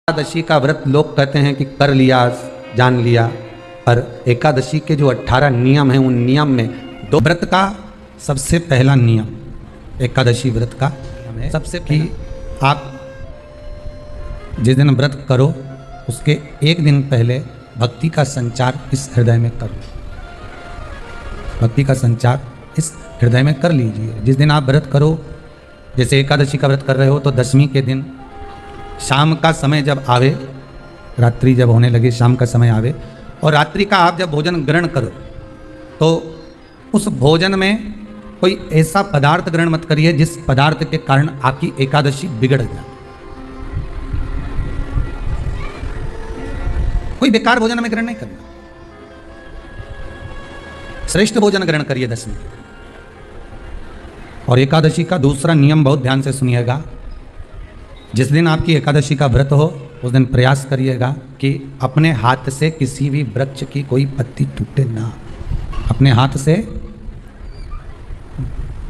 एकादशी का व्रत लोग कहते हैं कि कर लिया, जान लिया, पर एकादशी के जो 18 नियम हैं उन नियम में दो व्रत का सबसे पहला नियम एकादशी व्रत का है सबसे कि आप जिस दिन व्रत करो उसके एक दिन पहले भक्ति का संचार इस हृदय में करो। भक्ति का संचार इस हृदय में कर लीजिए। जिस दिन आप व्रत करो, जैसे एकादशी का व्रत कर रहे हो तो दशमी के दिन शाम का समय जब आवे, रात्रि जब होने लगे, शाम का समय आवे और रात्रि का आप जब भोजन ग्रहण करो तो उस भोजन में कोई ऐसा पदार्थ ग्रहण मत करिए जिस पदार्थ के कारण आपकी एकादशी बिगड़ जाए। कोई बेकार भोजन में ग्रहण नहीं करना, श्रेष्ठ भोजन ग्रहण करिए दशमी। और एकादशी का दूसरा नियम बहुत ध्यान से सुनिएगा। जिस दिन आपकी एकादशी का व्रत हो उस दिन प्रयास करिएगा कि अपने हाथ से किसी भी वृक्ष की कोई पत्ती टूटे ना। अपने हाथ से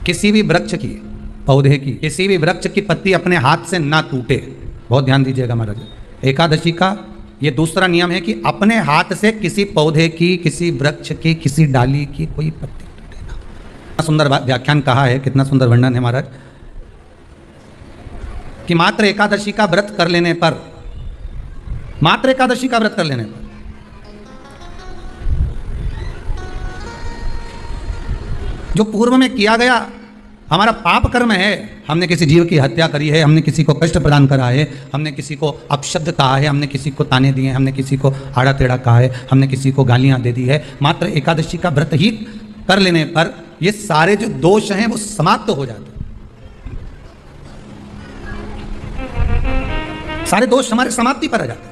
किसी भी वृक्ष की, पौधे की, किसी भी वृक्ष की पत्ती अपने हाथ से ना टूटे। बहुत ध्यान दीजिएगा महाराज। एकादशी का ये दूसरा नियम है कि अपने हाथ से किसी पौधे की, किसी वृक्ष की, किसी डाली की कोई पत्ती टूटे ना। कितना सुंदर व्याख्यान कहा है, कितना सुंदर वर्णन है महाराज कि मात्र एकादशी का व्रत कर लेने पर, मात्र एकादशी का व्रत कर लेने पर जो पूर्व में किया गया हमारा पाप कर्म है, हमने किसी जीव की हत्या करी है, हमने किसी को कष्ट प्रदान करा है, हमने किसी को अपशब्द कहा है, हमने किसी को ताने दिए, हमने किसी को आड़ा टेढ़ा कहा है, हमने किसी को गालियां दे दी है, मात्र एकादशी का व्रत ही कर लेने पर ये सारे जो दोष हैं वो समाप्त हो जाते हैं। सारे दोष हमारे समाप्ति पर आ जाते हैं।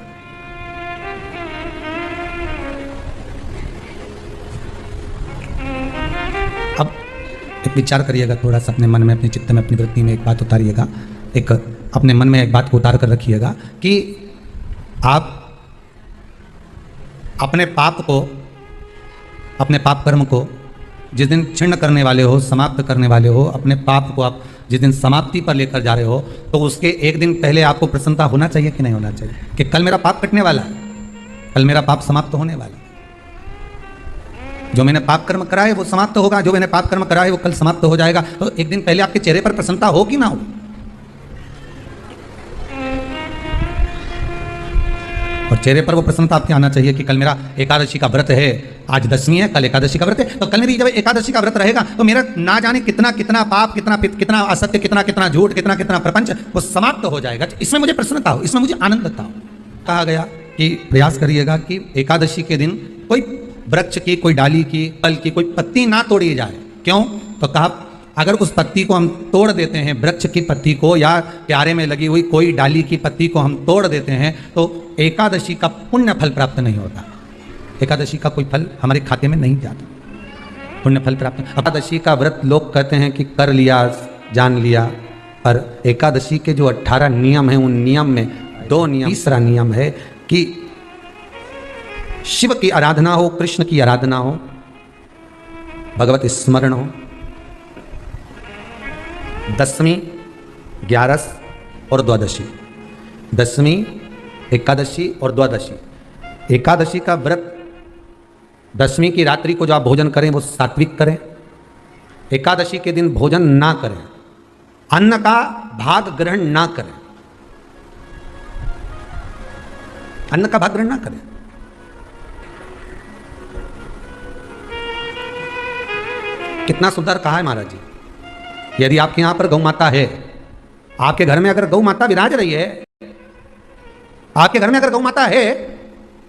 अब एक विचार करिएगा थोड़ा सा अपने मन में, अपने चित्त में, अपनी वृत्ति में एक बात उतारिएगा। एक अपने मन में एक बात को उतार कर रखिएगा कि आप अपने पाप को, अपने पाप कर्म को जिस दिन छिन्न करने वाले हो, समाप्त करने वाले हो, अपने पाप को आप जिस दिन समाप्ति पर लेकर जा रहे हो तो उसके एक दिन पहले आपको प्रसन्नता होना चाहिए कि नहीं होना चाहिए कि कल मेरा पाप कटने वाला है, कल मेरा पाप समाप्त होने वाला है। जो मैंने पाप कर्म करा है वो समाप्त होगा, जो मैंने पाप कर्म करा है वो कल समाप्त हो जाएगा। तो एक दिन पहले आपके चेहरे पर प्रसन्नता हो कि ना हो। और चेहरे पर वो प्रसन्नता आपके आना चाहिए कि कल मेरा एकादशी का व्रत है, आज दशमी है, कल एकादशी का व्रत है, तो कल मेरी जब एकादशी का व्रत रहेगा तो मेरा ना जाने कितना कितना पाप, कितना असत्य, कितना झूठ, कितना प्रपंच वो समाप्त हो जाएगा। इसमें मुझे प्रसन्नता हो, इसमें मुझे आनंदता हो। कहा गया कि प्रयास करिएगा कि एकादशी के दिन कोई वृक्ष की, कोई डाली की, फल की कोई पत्ती ना तोड़ी जाए। क्यों? तो कहा अगर उस पत्ती को हम तोड़ देते हैं, वृक्ष की पत्ती को या क्यारे में लगी हुई कोई डाली की पत्ती को हम तोड़ देते हैं तो एकादशी का पुण्य फल प्राप्त नहीं होता। एकादशी का कोई फल हमारे खाते में नहीं जाता, पुण्य फल प्राप्त। एकादशी का व्रत लोग कहते हैं कि कर लिया, जान लिया, पर एकादशी के जो 18 नियम हैं उन नियम में दो नियम, तीसरा नियम है कि शिव की आराधना हो, कृष्ण की आराधना हो, भगवत स्मरण हो। दशमी, 11 और द्वादशी, दशमी, एकादशी और द्वादशी। एकादशी का व्रत दशमी की रात्रि को जो आप भोजन करें वो सात्विक करें। एकादशी के दिन भोजन ना करें, अन्न का भाग ग्रहण ना करें, अन्न का भाग ग्रहण ना करें। कितना सुंदर कहा है महाराज जी। यदि आपके यहां पर गौ माता है, आपके घर में अगर गौ माता विराज रही है, आपके घर में अगर गौ माता है,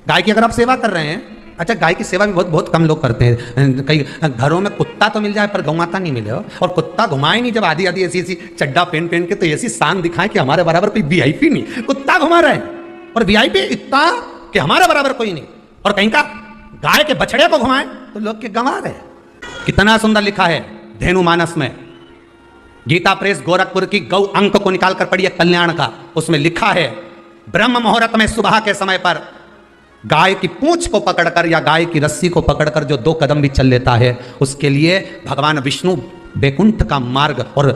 गाय की अगर आप सेवा कर रहे हैं, अच्छा गाय की सेवा भी बहुत कम लोग करते हैं। कई घरों में कुत्ता तो मिल जाए पर गौ माता नहीं मिले, और कुत्ता घुमाए नहीं जब आधी आधी ऐसी चड्डा पहन के तो ऐसी शान दिखाए कि हमारे बराबर कोई वीआईपी नहीं, कुत्ता घुमा रहे हैं और वीआईपी इतना कि हमारे बराबर कोई नहीं। और कहीं का गाय के बछड़े को घुमाए तो लोग के गंवा रहे। कितना सुंदर लिखा है धेनु मानस में, गीता प्रेस गोरखपुर की गौ अंक को निकालकर पढ़िए कल्याण का, उसमें लिखा है ब्रह्म मुहूर्त में सुबह के समय पर गाय की पूंछ को पकड़कर या गाय की रस्सी को पकड़कर जो 2 कदम भी चल लेता है उसके लिए भगवान विष्णु बैकुंठ का मार्ग और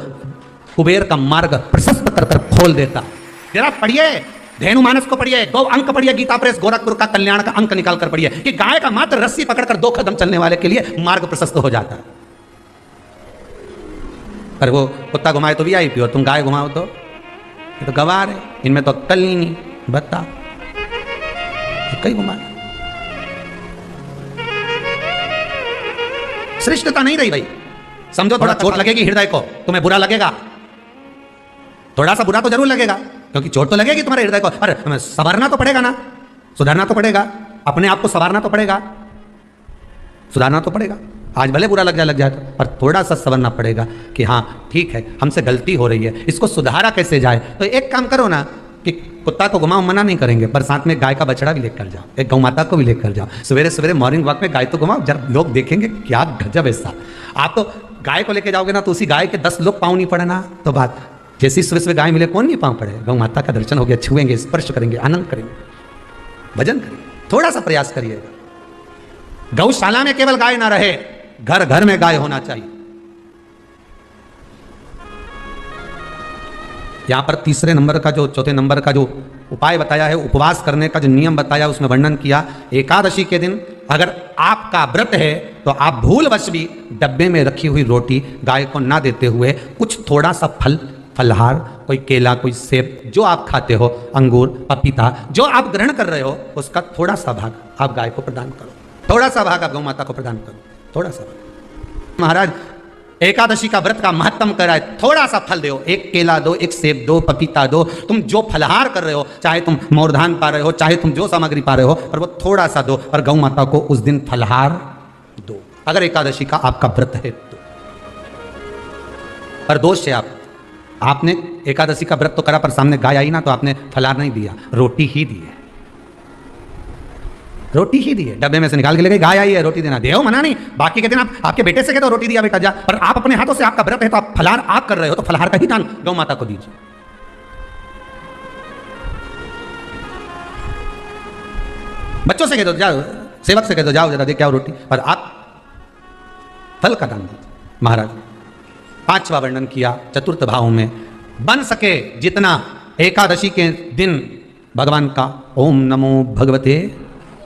कुबेर का मार्ग प्रशस्त कर खोल देता। जरा पढ़िए धेनु मानस को पढ़िए, गौ अंक पढ़िए, गीता प्रेस गोरखपुर का कल्याण का अंक निकाल कर पढ़िए कि गाय का मात्र रस्सी पकड़कर 2 कदम चलने वाले के लिए मार्ग प्रशस्त हो जाता है। पर वो कुत्ता घुमाए तो VIP और तुम गाय घुमाओ तो ये तो गवार है, इनमें तो अक्कल नहीं बता कई घुमा। श्रेष्ठता नहीं रही भाई, समझो। थोड़ा चोट लगेगी हृदय को, तुम्हें बुरा लगेगा, थोड़ा सा बुरा तो जरूर लगेगा क्योंकि चोट तो लगेगी तुम्हारे हृदय को, पर संवारना तो पड़ेगा ना, सुधारना तो पड़ेगा, अपने आप को संवारना तो पड़ेगा, सुधारना तो पड़ेगा। आज भले बुरा लग जाए तो, पर थोड़ा सा संवरना पड़ेगा कि हाँ ठीक है हमसे गलती हो रही है, इसको सुधारा कैसे जाए। तो एक काम करो ना कि कुत्ता को घुमाओ, मना नहीं करेंगे, पर साथ में गाय का बछड़ा भी लेकर जाओ, एक गौ माता को भी लेकर जाओ, सवेरे सवेरे मॉर्निंग वॉक में गाय तो घुमाओ, जब लोग देखेंगे क्या गजब ऐसा। आप तो गाय को लेकर जाओगे ना तो उसी गाय के 10 लोग पाँव नहीं पड़े ना, तो बात जैसी सुबह सुबह गाय मिले कौन नहीं पाँव पड़े। गौ माता का दर्शन हो गया, छुएंगे, स्पर्श करेंगे, आनंद करेंगे, भजन करेंगे, थोड़ा सा प्रयास करिएगा। गौशाला में केवल गाय ना रहे, घर घर में गाय होना चाहिए। यहां पर तीसरे नंबर का जो चौथे नंबर का जो उपाय बताया है, उपवास करने का जो नियम बताया उसमें वर्णन किया, एकादशी के दिन अगर आपका व्रत है तो आप भूलवश भी डब्बे में रखी हुई रोटी गाय को ना देते हुए कुछ थोड़ा सा फलहार, कोई केला, कोई सेब, जो आप खाते हो, अंगूर, पपीता, जो आप ग्रहण कर रहे हो उसका थोड़ा सा भाग आप गाय को प्रदान करो, थोड़ा सा भाग आप गौ माता को प्रदान करो, थोड़ा सा भाग। महाराज एकादशी का व्रत का महत्व कराए, थोड़ा सा फल दो, एक केला दो, एक सेब दो, पपीता दो, तुम जो फलहार कर रहे हो, चाहे तुम मोरधान पा रहे हो, चाहे तुम जो सामग्री पा रहे हो, पर वो थोड़ा सा दो, और गौ माता को उस दिन फलहार दो, अगर एकादशी का आपका व्रत है तो। पर दोष है आपने एकादशी का व्रत तो करा, पर सामने गाय आई ना तो आपने फलहार नहीं दिया, रोटी ही दी है, रोटी ही दी है, डब्बे में से निकाल के ले गई, गाय आई है रोटी देना, देहो मना नहीं। बाकी के दिन आप आपके बेटे से कहते हो रोटी दिया बेटा जा, पर आप अपने हाथों से, आपका व्रत है तो आप फलहार आप कर रहे हो तो फलहार का ही दान गौ माता को दीजिए। बच्चों से कह दो, जाओ सेवक से कह दो, जाओ जरा दे के आओ रोटी, पर आप फल का दान दीजिए। महाराज 5वां वर्णन किया चतुर्थ भाव में, बन सके जितना एकादशी के दिन भगवान का ओम नमो भगवते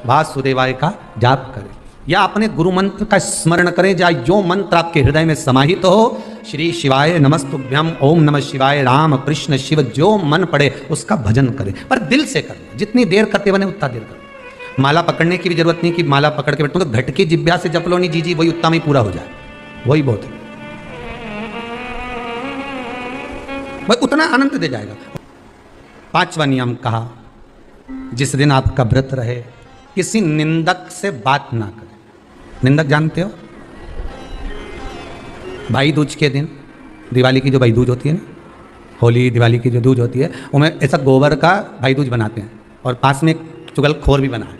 वासुदेवाय का जाप करें, या अपने गुरु मंत्र का स्मरण करें, या जो मंत्र आपके हृदय में समाहित हो, श्री शिवाय नमस्तुभ्यम, ओम नमः शिवाय, राम कृष्ण शिव, जो मन पड़े उसका भजन करें, पर दिल से करें, जितनी देर करते बने उतना देर करें। माला पकड़ने की भी जरूरत नहीं कि माला पकड़ के बैठो, तो घटकी जिब्या से जप लो नहीं जी वही उतना में पूरा हो जाए, वही बहुत है, वही उतना आनंद दे जाएगा। 5वां नियम कहा, जिस दिन आपका व्रत रहे किसी निंदक से बात ना करें। निंदक जानते हो, भाई दूज के दिन, दिवाली की जो भाई दूज होती है ना, होली दिवाली की जो दूज होती है, उनमें ऐसा गोबर का भाई दूज बनाते हैं, और पास में एक चुगलखोर भी बना है,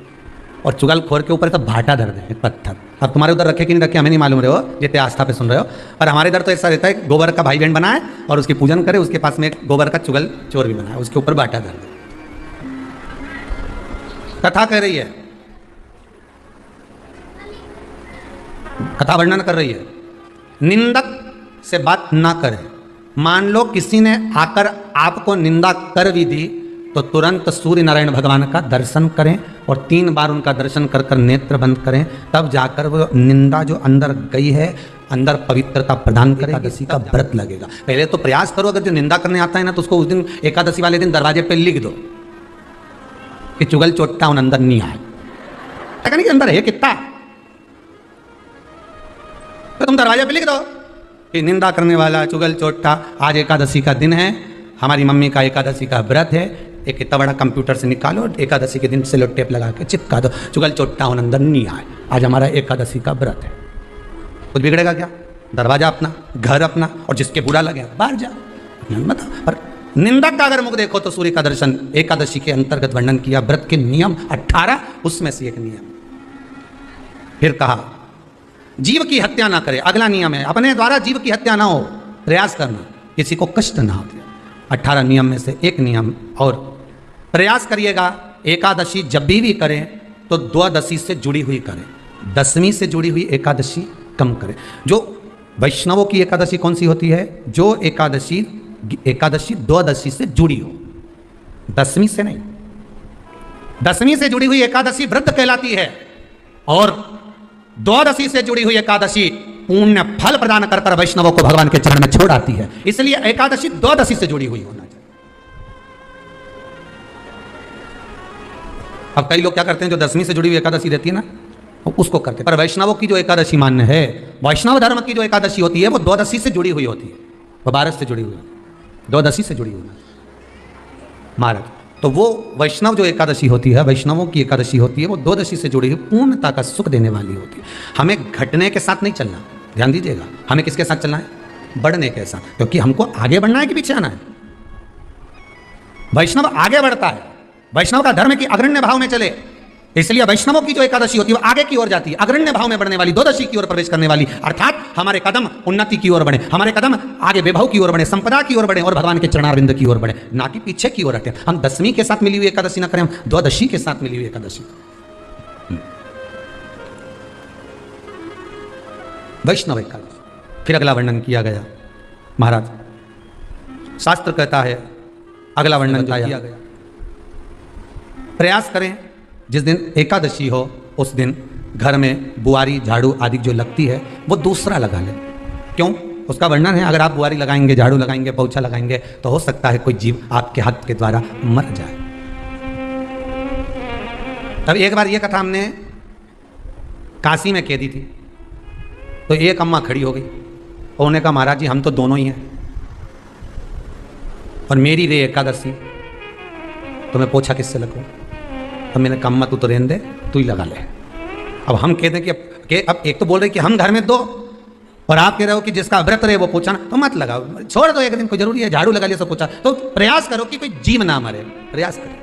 और चुगलखोर के ऊपर ऐसा भाटा धर दें, एक पत्थर। अब तुम्हारे उधर रखे कि नहीं रखे हमें नहीं मालूम रहे हो, जितने आस्था पे सुन रहे हो, पर हमारे इधर तो ऐसा रहता है, गोबर का भाई बहन बनाए और उसकी पूजन करे, उसके पास में एक गोबर का चुगल चोर भी बनाए, उसके ऊपर भाटा धर दे। कथा कह रही है, कथा वर्णन कर रही है, निंदक से बात ना करें। मान लो किसी ने आकर आपको निंदा कर भी दी तो तुरंत सूर्य नारायण भगवान का दर्शन करें, और 3 बार उनका दर्शन कर कर नेत्र बंद करें, तब जाकर वो निंदा जो अंदर गई है अंदर पवित्रता प्रदान करें, एकादशी का व्रत लगेगा। पहले तो प्रयास करो, अगर जो निंदा करने आता है ना तो उसको उस दिन एकादशी वाले दिन दरवाजे पे लिख दो कि चुगल चोट्टा उन अंदर नहीं आए, नहीं कि अंदर है कितना, तो तुम दरवाजे पे लिख दो कि निंदा करने वाला चुगल चोट्टा, आज एकादशी का दिन है, हमारी मम्मी का एकादशी का व्रत है, एक इतना बड़ा कंप्यूटर से निकालो, एकादशी के दिन सेलो टेप लगा के चिपका दो, चुगल चोट्टा उन अंदर नहीं आए, आज हमारा एकादशी का व्रत है। कुछ बिगड़ेगा क्या? दरवाजा अपना, घर अपना, और जिसके बुरा लगे बाहर जा, बता। पर निंदक का अगर मुख देखो तो सूर्य का दर्शन एकादशी के अंतर्गत वर्णन किया, व्रत के नियम 18, उसमें से एक नियम। फिर कहा जीव की हत्या ना करे, अगला नियम है, अपने द्वारा जीव की हत्या ना हो, प्रयास करना, किसी को कष्ट ना हो। 18 नियम में से एक नियम और, प्रयास करिएगा एकादशी जब भी करें तो द्वादशी से जुड़ी हुई करें, 10वीं से जुड़ी हुई एकादशी कम करें। जो वैष्णवों की एकादशी कौन सी होती है? जो एकादशी द्वादशी से जुड़ी हो, 10वीं से नहीं। दशमी से जुड़ी हुई एकादशी व्रत कहलाती है और द्वादशी से जुड़ी हुई एकादशी पुण्य फल प्रदान कर वैष्णवों को भगवान के चरण में छोड़ आती है। इसलिए एकादशी द्वादशी से जुड़ी हुई होना चाहिए। अब कई लोग क्या करते हैं, जो दशमी से जुड़ी हुई एकादशी रहती है ना, उसको करते हैं। पर वैष्णवों की जो एकादशी मान्य है, वैष्णव धर्म की जो एकादशी होती है, वो द्वादशी से जुड़ी हुई होती है, वो 12 से जुड़ी हुई होती है, द्वादशी से जुड़ी हुई महाराज। तो वो वैष्णव जो एकादशी होती है, वैष्णवों की एकादशी होती है, वो द्वादशी से जुड़ी हुई पूर्णता का सुख देने वाली होती है। हमें घटने के साथ नहीं चलना, ध्यान दीजिएगा। हमें किसके साथ चलना है? बढ़ने के साथ, क्योंकि हमको आगे बढ़ना है कि पीछे आना है। वैष्णव आगे बढ़ता है, वैष्णव का धर्म की अग्रण्य भाव में चले, इसलिए वैष्णवों की जो एकादशी होती है वो आगे की ओर जाती है, अग्रण्य भाव में बढ़ने वाली, द्वादशी की ओर प्रवेश करने वाली। अर्थात हमारे कदम उन्नति की ओर बढ़े, हमारे कदम आगे वैभव की ओर बढ़े, संपदा की ओर बढ़े और भगवान के चरणारविंद की ओर बढ़े, ना कि पीछे की ओर हटे। हम दशमी के साथ मिली हुई एकादशी ना करें, हम द्वादशी के साथ मिली हुई एकादशी। वैष्णव एकादशी। फिर अगला वर्णन किया गया महाराज, शास्त्र कहता है, अगला वर्णन किया गया, प्रयास करें जिस दिन एकादशी हो उस दिन घर में बुआरी झाड़ू आदि जो लगती है वो दूसरा लगा लें। क्यों? उसका वर्णन है, अगर आप बुआरी लगाएंगे, झाड़ू लगाएंगे, पोछा लगाएंगे तो हो सकता है कोई जीव आपके हाथ के द्वारा मर जाए। तब एक बार ये कथा हमने काशी में कह दी थी, तो एक अम्मा खड़ी हो गई, उन्होंने कहा महाराज जी हम तो दोनों ही हैं और मेरी रे एकादशी, तो मैं पोछा किससे लगूं? तो मैंने कहा अम्मा तू तो रहने दे, तू ही लगा ले। अब हम कहते हैं कि अब एक तो बोल रहे कि हम घर में दो, और आप कह रहे हो कि जिसका व्रत रहे वो पोछा ना, तो मत लगाओ, छोड़ दो, एक दिन कोई जरूरी है झाड़ू लगा लिया सब पोछा। तो प्रयास करो कि कोई जीव ना मरे, प्रयास करो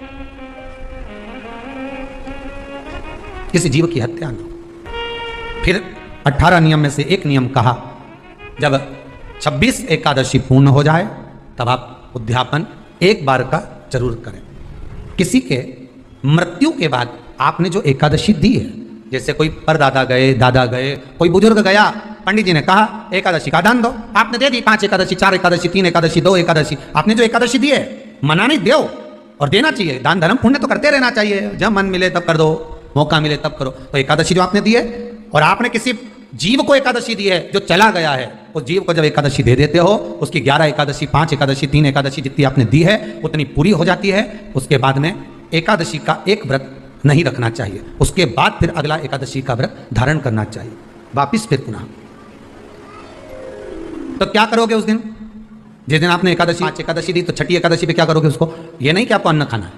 किसी जीव की हत्या ना हो। फिर 18 नियम में से एक नियम कहा, जब 26 एकादशी पूर्ण हो जाए तब आप उद्यापन एक बार का जरूर करें। किसी के मृत्यु के बाद आपने जो एकादशी दी है, जैसे कोई परदादा गए, दादा गए, कोई बुजुर्ग गया, पंडित जी ने कहा एकादशी का दान दो, आपने दे दी 5 एकादशी, 4 एकादशी, 3 एकादशी, 2 एकादशी, आपने जो एकादशी दी है मना नहीं, दो और देना चाहिए। दान धर्म पुण्य तो करते रहना चाहिए, जब मन मिले तब कर दो, मौका मिले तब करो। तो एकादशी जो आपने दी है, और आपने किसी जीव को एकादशी दी है जो चला गया है, उस जीव को जब एकादशी दे देते हो, उसकी 11 एकादशी, 5 एकादशी, 3 एकादशी जितनी आपने दी है उतनी पूरी हो जाती है। उसके बाद में एकादशी का एक व्रत नहीं रखना चाहिए, उसके बाद फिर अगला एकादशी का व्रत धारण करना चाहिए, वापिस फिर पुनः। तो क्या करोगे उस दिन? जिस दिन आपने एकादशी 5 एकादशी दी, तो छठी एकादशी पे क्या करोगे उसको? ये नहीं कि आपको अन्न खाना है,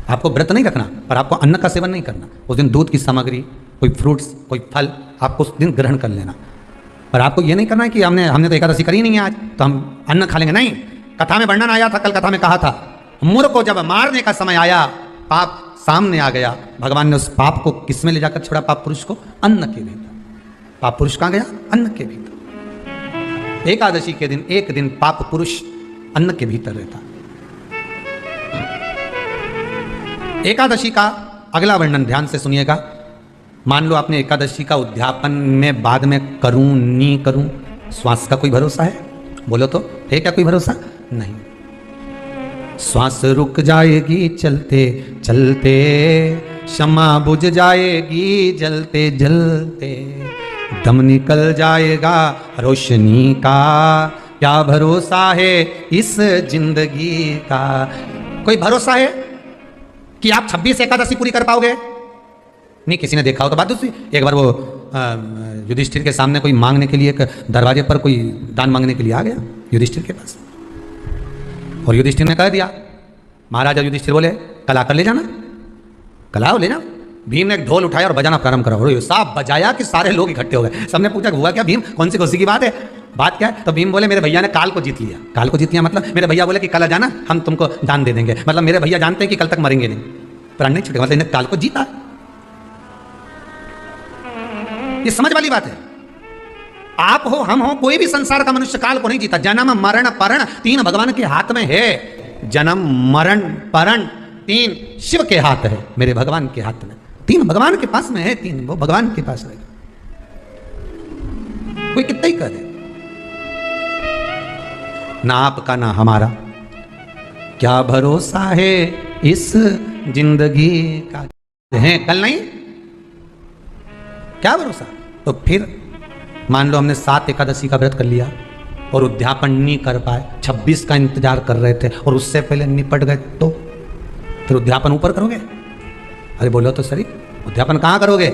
आपको व्रत नहीं रखना, पर आपको अन्न का सेवन नहीं करना। उस दिन दूध की सामग्री, कोई फ्रूट्स, कोई फल आपको उस दिन ग्रहण कर लेना, पर आपको ये नहीं करना है कि हमने तो एकादशी करी नहीं है आज तो हम अन्न खा लेंगे। नहीं, कथा में वर्णन आया था, कल कथा में कहा था, मूर्ख को जब मारने का समय आया, पाप सामने आ गया, भगवान ने उस पाप को किस में ले जाकर छोड़ा? पाप पुरुष को अन्न के भीतर। पाप पुरुष कहाँ गया? अन्न के भीतर। एकादशी के दिन एक दिन पाप पुरुष अन्न के भीतर रहता। एकादशी का अगला वर्णन ध्यान से सुनिएगा। मान लो आपने एकादशी का उद्यापन में बाद में करूं नहीं करूं, श्वास का कोई भरोसा है? बोलो तो, है क्या कोई भरोसा? नहीं। श्वास रुक जाएगी चलते चलते, क्षमा बुझ जाएगी जलते जलते, दम निकल जाएगा रोशनी का, क्या भरोसा है इस जिंदगी का? कोई भरोसा है कि आप 26 एकादशी पूरी कर पाओगे? नहीं, किसी ने देखा हो तो बात दूसरी। एक बार वो युधिष्ठिर के सामने कोई मांगने के लिए, एक दरवाजे पर कोई दान मांगने के लिए आ गया युधिष्ठिर के पास, और युधिष्ठिर ने कह दिया, महाराजा युधिष्ठिर बोले कल आकर ले जाना, कल आओ ले जाओ। भीम ने एक ढोल उठाया और बजाना प्रारंभ करा, और साहब बजाया कि सारे लोग इकट्ठे हो गए। सबने पूछा हुआ क्या भीम, कौन सी खुशी की बात है, बात क्या है? तो भीम बोले मेरे भैया ने काल को जीत लिया। काल को जीत लिया मतलब मेरे भैया बोले कि कल आ जाना, हम तुमको दान दे देंगे। मतलब मेरे भैया जानते हैं कि कल तक मरेंगे नहीं, प्राण नहीं छूटेगा, मतलब इन्हें काल को जीता। ये समझ वाली बात है। आप हो, हम हो, कोई भी संसार का मनुष्य काल को नहीं जीता। जन्म मरण परण 3 भगवान के हाथ में है। जन्म मरण परण 3 शिव के हाथ है, मेरे भगवान के हाथ में। 3 भगवान के पास में है, 3 वो भगवान के पास रहेगा। कोई कितना ही करे, ना आपका ना हमारा, क्या भरोसा है इस जिंदगी का है, कल नहीं, क्या भरोसा। तो फिर मान लो हमने 7 एकादशी का व्रत कर लिया और उद्यापन नहीं कर पाए, 26 का इंतजार कर रहे थे और उससे पहले निपट गए, तो फिर उद्यापन ऊपर करोगे? अरे बोलो तो सही, उद्यापन कहां करोगे?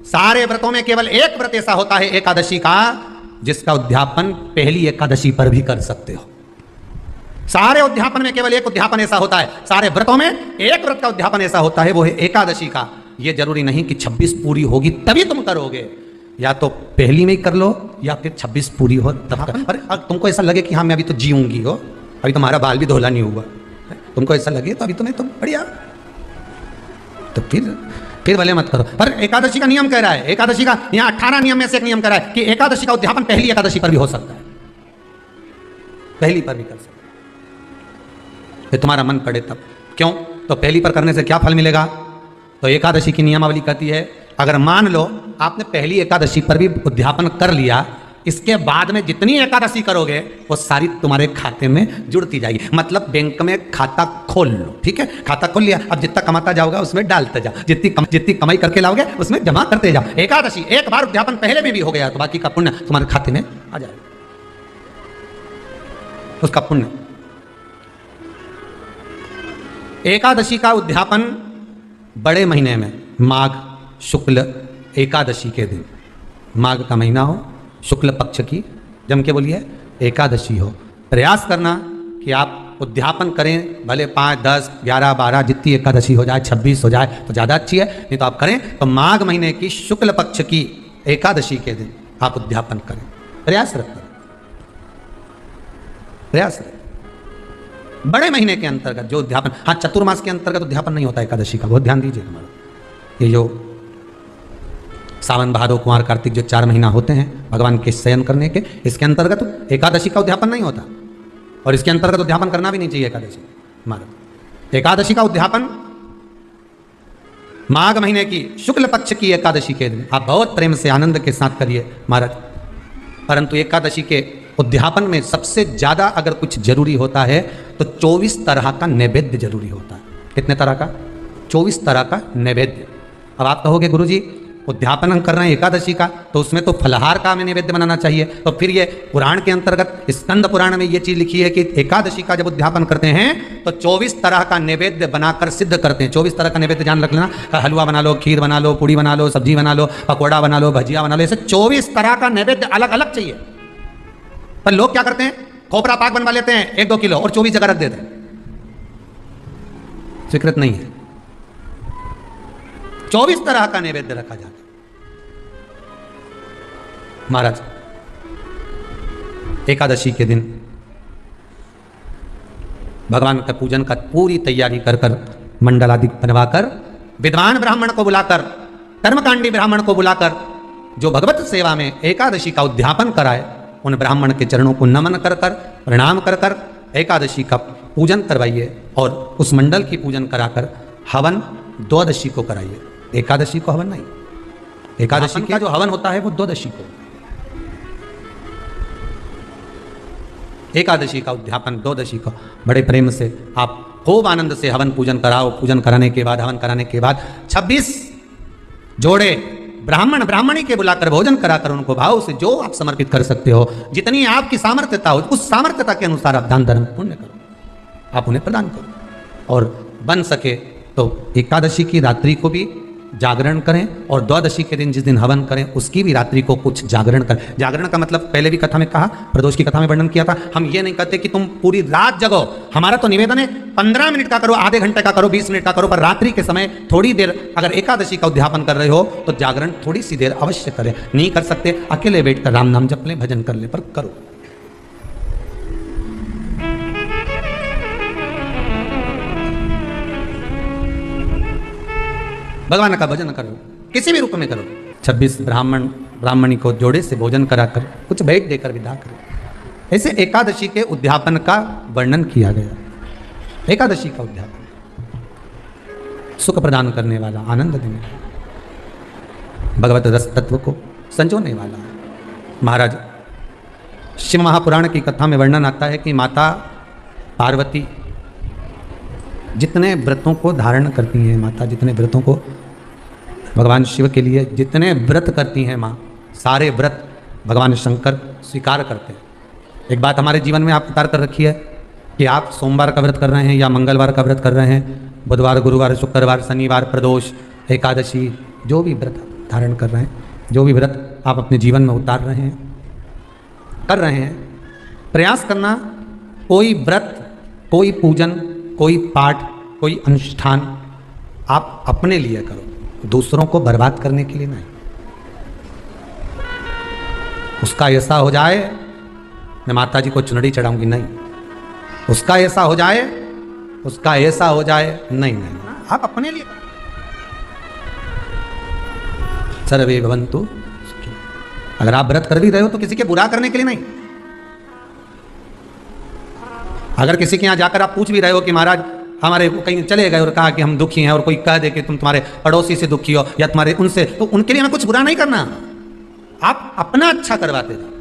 सारे व्रतों में केवल एक व्रत ऐसा होता है एकादशी का जिसका उद्यापन पहली एकादशी पर भी कर सकते हो। सारे उद्यापन में केवल एक उद्यापन ऐसा होता है, सारे व्रतों में एक व्रत का उद्यापन ऐसा होता है, वो है एकादशी का। ये जरूरी नहीं कि 26 पूरी होगी तभी तुम करोगे, या तो पहली में ही कर लो या फिर 26 पूरी हो तब कर। अरे तुमको ऐसा लगे कि हाँ मैं अभी तो जीऊंगी हो, अभी तुम्हारा बाल भी धोला नहीं हुआ, तुमको ऐसा लगे तो अभी तो मैं तुम बढ़िया, तो फिर भले मत करो। पर एकादशी का नियम कह रहा है, एकादशी का यहाँ 18 नियम में से एक नियम कह रहा है कि एकादशी का उद्यापन पहली एकादशी पर भी हो सकता है, पहली पर भी कर सकते, फिर तुम्हारा मन पड़े तब। क्यों? तो पहली पर करने से क्या फल मिलेगा? तो एकादशी की नियमावली कहती है अगर मान लो आपने पहली एकादशी पर भी उद्यापन कर लिया, इसके बाद में जितनी एकादशी करोगे वो सारी तुम्हारे खाते में जुड़ती जाएगी। मतलब बैंक में खाता खोल लो, ठीक है, खाता खोल लिया, अब जितना कमाता जाओगे उसमें डालते जाओ, जितनी कमाई करके लाओगे उसमें जमा करते जाओ। एकादशी एक बार उद्यापन पहले में भी हो गया तो बाकी का पुण्य तुम्हारे खाते में आ जाएगा, उसका पुण्य। एकादशी का उद्यापन बड़े महीने में माघ शुक्ल एकादशी के दिन, माघ का महीना हो, शुक्ल पक्ष की जम के बोलिए एकादशी हो, प्रयास करना कि आप उद्यापन करें, भले 5, 10, 11, 12 जितनी एकादशी हो जाए, 26 हो जाए तो ज़्यादा अच्छी है, नहीं तो आप करें तो माघ महीने की शुक्ल पक्ष की एकादशी के दिन आप उद्यापन करें, प्रयास रखें, प्रयास रखें। बड़े महीने के अंतर्गत जो उद्यापन, हाँ चतुर्मास के अंतर्गत उद्यापन नहीं होता एकादशी का, बहुत ध्यान दीजिए हमारा। ये जो सावन भादो कुमार कार्तिक जो 4 महीना होते हैं भगवान के शयन करने के, इसके अंतर्गत एकादशी का उद्यापन नहीं होता और इसके अंतर्गत उद्यापन करना भी नहीं चाहिए एकादशी हमारा। एकादशी का उद्यापन माघ महीने की शुक्ल पक्ष की एकादशी के दिन आप बहुत प्रेम से आनंद के साथ करिए महाराज। परंतु एकादशी के उद्यापन में सबसे ज्यादा अगर कुछ जरूरी होता है तो 24 तरह का नैवेद्य जरूरी होता है। कितने तरह का? 24 तरह का नैवेद्य। अब आप कहोगे गुरुजी उद्यापन हम कर रहे हैं एकादशी का तो उसमें तो फलाहार का हमें नैवेद्य बनाना चाहिए, तो फिर ये पुराण के अंतर्गत स्कंद पुराण में ये चीज लिखी है कि एकादशी का जब उद्यापन करते हैं तो 24 तरह का नैवेद्य बनाकर सिद्ध करते हैं। 24 तरह का नैवेद्य जान रख लेना, हलवा बना लो, खीर बना लो, पूड़ी बना लो, सब्जी बना लो, पकौड़ा बना लो, भजिया बना लो, ऐसे 24 तरह का नैवेद्य अलग अलग चाहिए। पर लोग क्या करते हैं, खोपरा पाक बनवा लेते हैं 1-2 किलो और 24 जगह रख देते हैं, स्वीकृत नहीं है। 24 तरह का नैवेद्य रखा जाता है। महाराज एकादशी के दिन भगवान का पूजन का पूरी तैयारी कर कर मंडल आदि बनवाकर विद्वान ब्राह्मण को बुलाकर, कर्मकांडी ब्राह्मण को बुलाकर जो भगवत सेवा में एकादशी का उद्यापन कराए उन ब्राह्मण के चरणों को नमन कर कर प्रणाम कर कर एकादशी का पूजन करवाइए और उस मंडल की पूजन कराकर हवन द्वादशी को कराइए। एकादशी को हवन नहीं, एकादशी का जो हवन होता है वो द्वादशी को, एकादशी का उद्यापन द्वादशी को बड़े प्रेम से आप खूब आनंद से हवन पूजन कराओ। पूजन कराने के बाद, हवन कराने के बाद 26 जोड़े ब्राह्मण ब्राह्मणी के बुलाकर भोजन कराकर उनको भाव से जो आप समर्पित कर सकते हो, जितनी आपकी सामर्थ्यता हो उस सामर्थ्यता के अनुसार आप दान धर्म पुण्य करो, आप उन्हें प्रदान करो। और बन सके तो एकादशी की रात्रि को भी जागरण करें और द्वादशी के दिन जिस दिन हवन करें उसकी भी रात्रि को कुछ जागरण करें। जागरण का मतलब पहले भी कथा में कहा, प्रदोष की कथा में वर्णन किया था। हम ये नहीं कहते कि तुम पूरी रात जगो, हमारा तो निवेदन है 15 मिनट का करो, आधे घंटे का करो, 20 मिनट का करो, पर रात्रि के समय थोड़ी देर अगर एकादशी का उद्यापन कर रहे हो तो जागरण थोड़ी सी देर अवश्य करें। नहीं कर सकते अकेले बैठ कर राम नाम जप लें, भजन कर ले, पर करो। भगवान का भजन करो, किसी भी रूप में करो। 26 ब्राह्मण ब्राह्मणी को जोड़े से भोजन कराकर कुछ भेंट देकर विदा करो। ऐसे एकादशी के उद्यापन का वर्णन किया गया। एकादशी का उद्यापन सुख प्रदान करने वाला, आनंद देने वाला, भगवत रस तत्व को संजोने वाला। महाराज शिव महापुराण की कथा में वर्णन आता है कि माता पार्वती जितने व्रतों को धारण करती हैं माता, जितने व्रतों को भगवान शिव के लिए जितने व्रत करती हैं माँ, सारे व्रत भगवान शंकर स्वीकार करते हैं। एक बात हमारे जीवन में आप उतार कर रखी है कि आप सोमवार का व्रत कर रहे हैं या मंगलवार का व्रत कर रहे हैं, बुधवार, गुरुवार, शुक्रवार, शनिवार, प्रदोष, एकादशी, जो भी व्रत धारण कर रहे हैं, जो भी व्रत आप अपने जीवन में उतार रहे हैं, कर रहे हैं, प्रयास करना कोई व्रत, कोई पूजन, कोई पाठ, कोई अनुष्ठान आप अपने लिए करो, दूसरों को बर्बाद करने के लिए नहीं। उसका ऐसा हो जाए मैं माता जी को चुनरी चढ़ाऊंगी, नहीं। उसका ऐसा हो जाए, उसका ऐसा हो जाए, नहीं नहीं, आप अपने लिए। सर्वे भवन्तु सुखिनः। अगर आप व्रत कर भी रहे हो तो किसी के बुरा करने के लिए नहीं। अगर किसी के यहाँ जाकर आप पूछ भी रहे हो कि महाराज हमारे कहीं चले गए और कहा कि हम दुखी हैं, और कोई कह दे कि तुम तुम्हारे पड़ोसी से दुखी हो या तुम्हारे उनसे, तो उनके लिए हमें कुछ बुरा नहीं करना। आप अपना अच्छा करवाते रहो।